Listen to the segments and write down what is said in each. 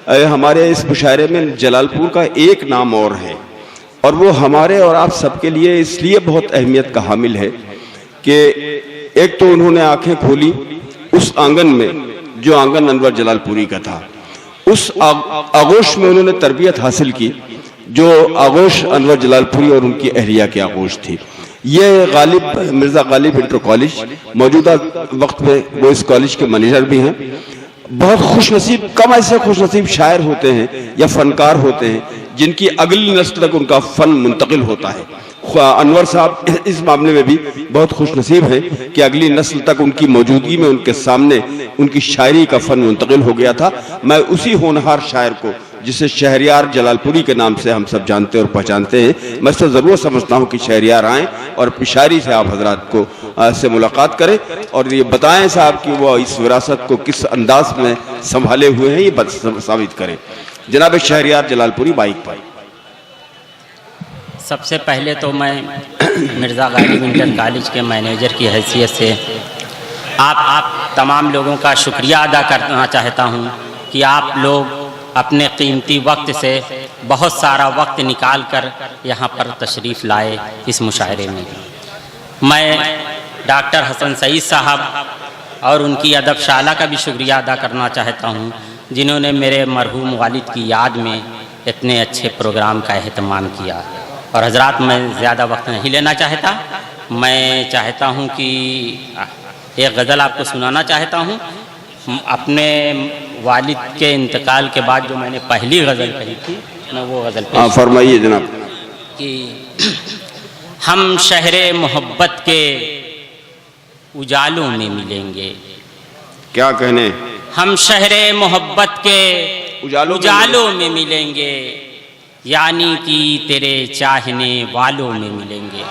हमारे इस मुशायरे में जलालपुर का एक नाम और है, और वो हमारे और आप सबके लिए इसलिए बहुत अहमियत का हामिल है कि एक तो उन्होंने आंखें खोली उस आंगन में जो आंगन अनवर जलालपुरी का था। उस आगोश में उन्होंने तरबियत हासिल की जो आगोश अनवर जलालपुरी और उनकी अहलिया की आगोश थी। ये गालिब मिर्ज़ा गालिब इंटर कॉलेज मौजूदा वक्त में वो इस कॉलेज के मैनेजर भी हैं। बहुत खुशनसीब, कम ऐसे खुशनसीब शायर होते हैं या फनकार होते हैं जिनकी अगली नस्ल तक उनका फन मुंतकिल होता है। अनवर साहब इस मामले में भी बहुत खुशनसीब हैं कि अगली नस्ल तक उनकी मौजूदगी में उनके सामने उनकी शायरी का फन मुंतकिल हो गया था। मैं उसी होनहार शायर को, जिसे शहरियार जलालपुरी के नाम से हम सब जानते और पहचानते हैं, मैं इससे ज़रूर समझता हूँ कि शहरियार आएँ और शायरी से आप हजरात को से मुलाकात करें और ये बताएं साहब कि वो इस विरासत को किस अंदाज में संभाले हुए हैं, ये साबित करें। जनाब शहरियार जलालपुरी बाइक पर। सबसे पहले तो मैं मिर्ज़ा गालिब इंटर कॉलेज के मैनेजर की हैसियत से आप तमाम लोगों का शुक्रिया अदा करना चाहता हूं कि आप लोग अपने कीमती वक्त से बहुत सारा वक्त निकाल कर यहाँ पर तशरीफ़ लाए इस मुशायरे में। मैं डॉक्टर हसन सईद साहब और उनकी अदबशाला का भी शुक्रिया अदा करना चाहता हूँ जिन्होंने मेरे मरहूम वालिद की याद में इतने अच्छे प्रोग्राम का एहतमाम किया। और हजरात, मैं ज़्यादा वक्त नहीं लेना चाहता, मैं चाहता हूँ कि एक गज़ल आपको सुनाना चाहता हूँ। अपने वालिद के इंतकाल के बाद जो मैंने पहली गज़ल कही थी, मैं वो गज़ल फरमाइए जनाब। कि हम शहरे मोहब्बत के उजालों में मिलेंगे। क्या कहने? हम शहरे मोहब्बत के उजालों में मिलेंगे, यानी कि तेरे चाहने वालों में मिलेंगे।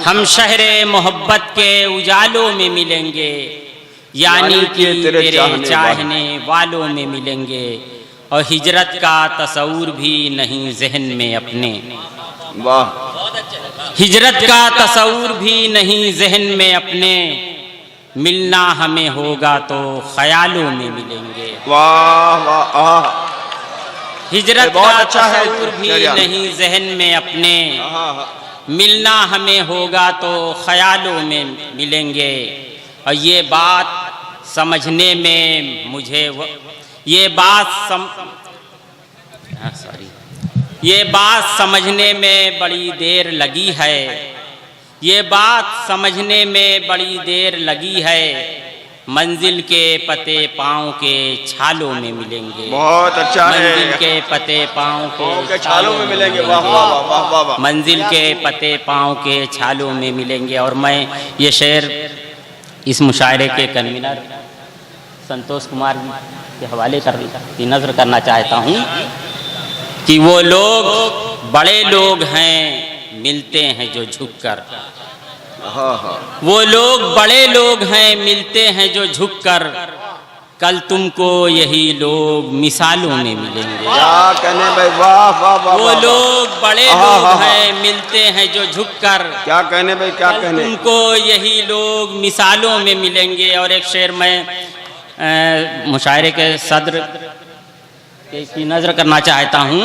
हम शहरे मोहब्बत के उजालों में मिलेंगे, यानी कि तेरे चाहने वालों में मिलेंगे। और हिजरत का तस्वूर भी नहीं जहन में अपने। वाह। हिजरत का तस्वूर भी नहीं जहन में अपने, मिलना हमें होगा तो ख्यालों में मिलेंगे। वाह वाह। हिजरत का तस्वूर भी नहीं जहन में अपने, मिलना हमें होगा तो ख्यालों में मिलेंगे। और ये बात समझने में मुझे ये बात समझने में बड़ी देर लगी है। ये बात समझने में बड़ी देर लगी है। मंजिल के पते पाँव के छालों में मिलेंगे। बहुत अच्छा है। मंजिल के पते पाँव के छालों में मिलेंगे। वाह वाह वाह वाह वाह। मंजिल के पते पाँव के छालों में मिलेंगे। और मैं ये शेर इस मुशायरे के कन्वीनर संतोष कुमार जी के हवाले की नज़र करना चाहता हूँ कि वो लोग बड़े लोग हैं मिलते हैं जो झुककर। वो लोग बड़े लोग हैं मिलते हैं जो झुककर, कल तुमको यही लोग मिसालों में मिलेंगे। क्या कहने भाई, वाह वाह वाह। वो लोग बड़े लोग हैं मिलते हैं जो झुककर, क्या कहने भाई, क्या कहने। तुमको यही लोग मिसालों में मिलेंगे। और एक शेर मैं मुशायरे के सदर की नज़र करना चाहता हूँ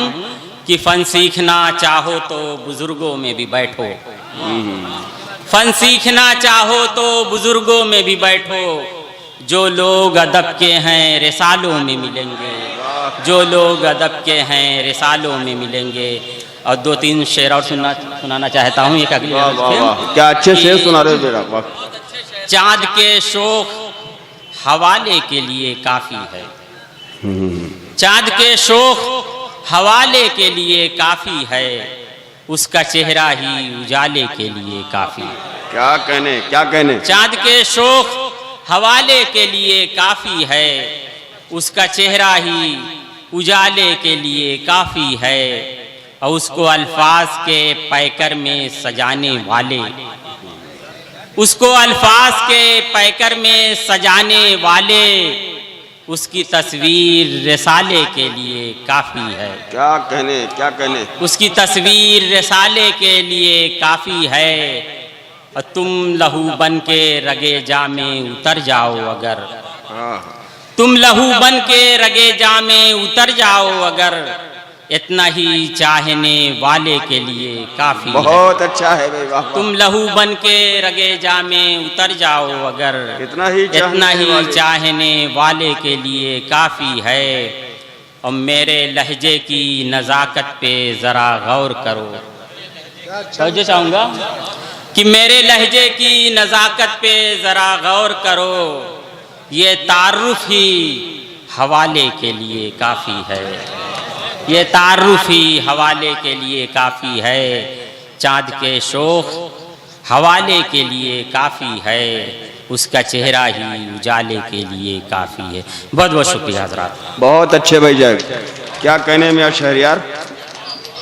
कि फ़न सीखना चाहो तो बुजुर्गों में भी बैठो। फ़न सीखना चाहो तो बुजुर्गों में भी बैठो, जो लोग अदब के हैं रिसालों में मिलेंगे। जो लोग अदब के हैं रिसालों में मिलेंगे। और दो तीन शेर और सुनाना चाहता हूँ। एक अगली क्या अच्छे शेर सुना रहे हो बेटा। चाँद के शोख हवाले के लिए काफ़ी है। चाँद के शोख हवाले के लिए काफ़ी है, उसका चेहरा ही उजाले के लिए काफ़ी। क्या कहने, क्या कहने। चाँद के शोख हवाले के लिए काफ़ी है, उसका चेहरा ही उजाले के लिए काफ़ी है। और उसको अल्फाज के पैकर में सजाने वाले, उसको अल्फाज के पैकर में सजाने वाले, उसकी तस्वीर रिसाले के लिए काफ़ी है। क्या कहने, क्या कहने। उसकी तस्वीर रिसाले के लिए काफ़ी है। और तुम लहू बन के रगे जा में उतर जाओ अगर, तुम लहू बन के रगे जामे उतर जाओ अगर, इतना ही चाहने वाले के लिए काफी है। बहुत अच्छा है भाई, वाह। तुम लहू बन के रगे जामे उतर जाओ अगर, इतना ही चाहने वाले के लिए काफी है। और मेरे लहजे की नज़ाकत पे जरा गौर करो। समझे चाहूँगा कि मेरे लहजे की नज़ाकत पे जरा गौर करो, ये तारुफ ही हवाले के लिए काफ़ी है। ये तारुफ ही हवाले के लिए काफ़ी है। चाँद के शोख हवाले के लिए काफ़ी है, उसका चेहरा ही उजाले के लिए काफ़ी है। बहुत बहुत शुक्रिया हज़रात। बहुत अच्छे भाई जान, क्या कहने में शहरियार।